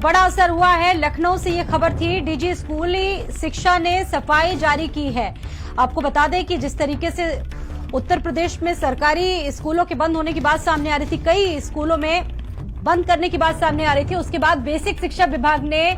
बड़ा असर हुआ है। लखनऊ से ये खबर थी, डीजी स्कूली शिक्षा ने सफाई जारी की है। आपको बता दें कि जिस तरीके से उत्तर प्रदेश में सरकारी स्कूलों के बंद होने की बात सामने आ रही थी, कई स्कूलों में बंद करने की बात सामने आ रही थी, उसके बाद बेसिक शिक्षा विभाग ने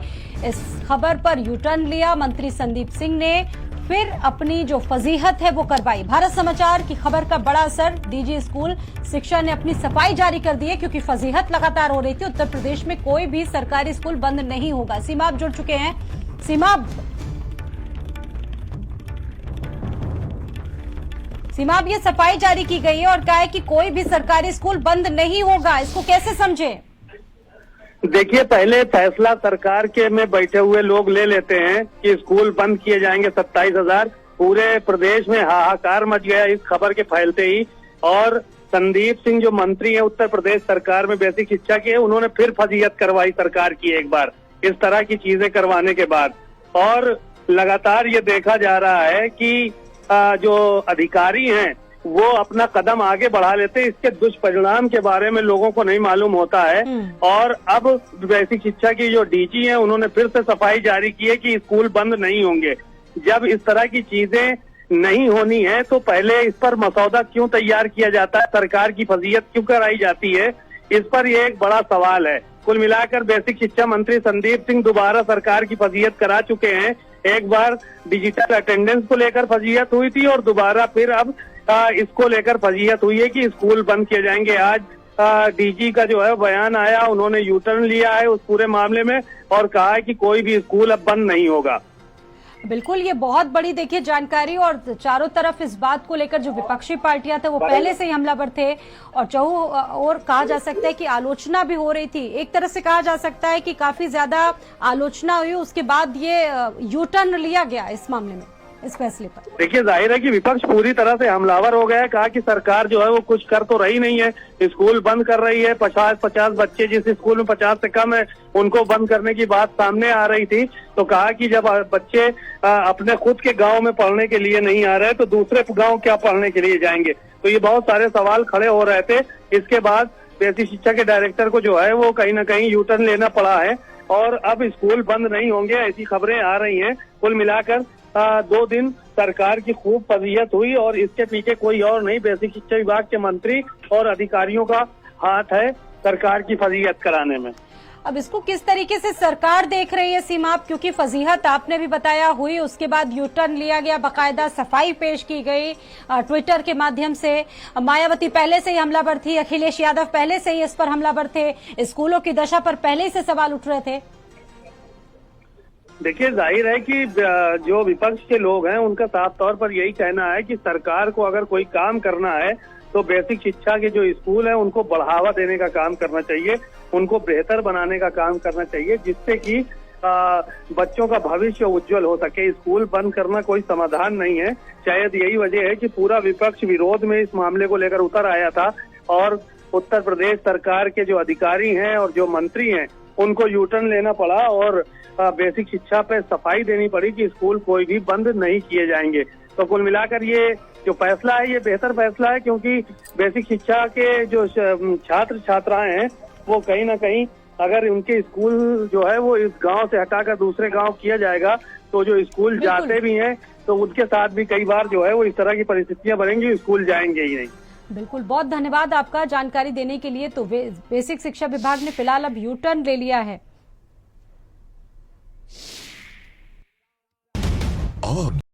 इस खबर पर यू टर्न लिया। मंत्री संदीप सिंह ने फिर अपनी जो फजीहत है वो करवाई। भारत समाचार की खबर का बड़ा असर, डीजी स्कूल शिक्षा ने अपनी सफाई जारी कर दी है क्योंकि फजीहत लगातार हो रही थी। उत्तर प्रदेश में कोई भी सरकारी स्कूल बंद नहीं होगा। सीमा आप जुड़ चुके हैं। सीमा अब ये सफाई जारी की गई है और कहा है कि कोई भी सरकारी स्कूल बंद नहीं होगा, इसको कैसे समझे? देखिए, पहले फैसला सरकार के में बैठे हुए लोग ले लेते हैं कि स्कूल बंद किए जाएंगे 27,000। पूरे प्रदेश में हाहाकार मच गया इस खबर के फैलते ही। और संदीप सिंह जो मंत्री हैं उत्तर प्रदेश सरकार में बेसिक शिक्षा के, उन्होंने फिर फजीहत करवाई सरकार की एक बार इस तरह की चीजें करवाने के बाद। और लगातार ये देखा जा रहा है कि जो अधिकारी हैं वो अपना कदम आगे बढ़ा लेते हैं, इसके दुष्परिणाम के बारे में लोगों को नहीं मालूम होता है। और अब बेसिक शिक्षा की जो डीजी हैं उन्होंने फिर से सफाई जारी की है कि स्कूल बंद नहीं होंगे। जब इस तरह की चीजें नहीं होनी है तो पहले इस पर मसौदा क्यों तैयार किया जाता है, सरकार की फजीहत क्यों कराई जाती है, इस पर ये एक बड़ा सवाल है। कुल मिलाकर बेसिक शिक्षा मंत्री संदीप सिंह दोबारा सरकार की फजीहत करा चुके हैं। एक बार डिजिटल अटेंडेंस को लेकर फजीहत हुई थी और दोबारा फिर अब इसको लेकर फजीहत हुई है कि स्कूल बंद किए जाएंगे। आज डीजी का जो है बयान आया, उन्होंने यू टर्न लिया है उस पूरे मामले में और कहा है कि कोई भी स्कूल अब बंद नहीं होगा। बिल्कुल, ये बहुत बड़ी देखिए जानकारी। और चारों तरफ इस बात को लेकर जो विपक्षी पार्टियां थे वो पहले से ही हमलावर थे और और कहा जा सकता है कि आलोचना भी हो रही थी। एक तरह से कहा जा सकता है कि काफी ज्यादा आलोचना हुई, उसके बाद ये यू टर्न लिया गया इस मामले में, इस फैसले पर। देखिए, जाहिर है कि विपक्ष पूरी तरह से हमलावर हो गया है। कहा कि सरकार जो है वो कुछ कर तो रही नहीं है, स्कूल बंद कर रही है। 50 बच्चे जिस स्कूल में 50 से कम है उनको बंद करने की बात सामने आ रही थी। तो कहा कि जब बच्चे अपने खुद के गांव में पढ़ने के लिए नहीं आ रहे तो दूसरे गांव क्या पढ़ने के लिए जाएंगे। तो ये बहुत सारे सवाल खड़े हो रहे थे। इसके बाद बेसिक शिक्षा के डायरेक्टर को जो है वो कहीं ना कहीं यू टर्न लेना पड़ा है और अब स्कूल बंद नहीं होंगे, ऐसी खबरें आ रही हैं। कुल मिलाकर 2 दिन सरकार की खूब फजीहत हुई और इसके पीछे कोई और नहीं, बेसिक शिक्षा विभाग के मंत्री और अधिकारियों का हाथ है सरकार की फजीहत कराने में। अब इसको किस तरीके से सरकार देख रही है सीमा? क्योंकि फजीहत आपने भी बताया हुई, उसके बाद यू टर्न लिया गया, बाकायदा सफाई पेश की गई ट्विटर के माध्यम से। मायावती पहले से ही हमलावर थी, अखिलेश यादव पहले से ही इस पर हमलावर थे, स्कूलों की दशा पर पहले ही से सवाल उठ रहे थे। देखिए, जाहिर है कि जो विपक्ष के लोग हैं उनका साफ तौर पर यही कहना है कि सरकार को अगर कोई काम करना है तो बेसिक शिक्षा के जो स्कूल हैं उनको बढ़ावा देने का काम करना चाहिए, उनको बेहतर बनाने का काम करना चाहिए, जिससे कि बच्चों का भविष्य उज्जवल हो सके। स्कूल बंद करना कोई समाधान नहीं है। शायद यही वजह है कि पूरा विपक्ष विरोध में इस मामले को लेकर उतर आया था और उत्तर प्रदेश सरकार के जो अधिकारी हैं और जो मंत्री हैं उनको यू टर्न लेना पड़ा और बेसिक शिक्षा पे सफाई देनी पड़ी कि स्कूल कोई भी बंद नहीं किए जाएंगे। तो कुल मिलाकर ये जो फैसला है ये बेहतर फैसला है, क्योंकि बेसिक शिक्षा के जो छात्र छात्राएं हैं वो कहीं ना कहीं अगर उनके स्कूल जो है वो इस गांव से हटाकर दूसरे गांव किया जाएगा तो जो स्कूल जाते भी हैं तो उनके साथ भी कई बार जो है वो इस तरह की परिस्थितियां बनेंगी, स्कूल जाएंगे ही नहीं। बिल्कुल, बहुत धन्यवाद आपका जानकारी देने के लिए। तो बेसिक शिक्षा विभाग ने फिलहाल अब यू टर्न ले लिया है।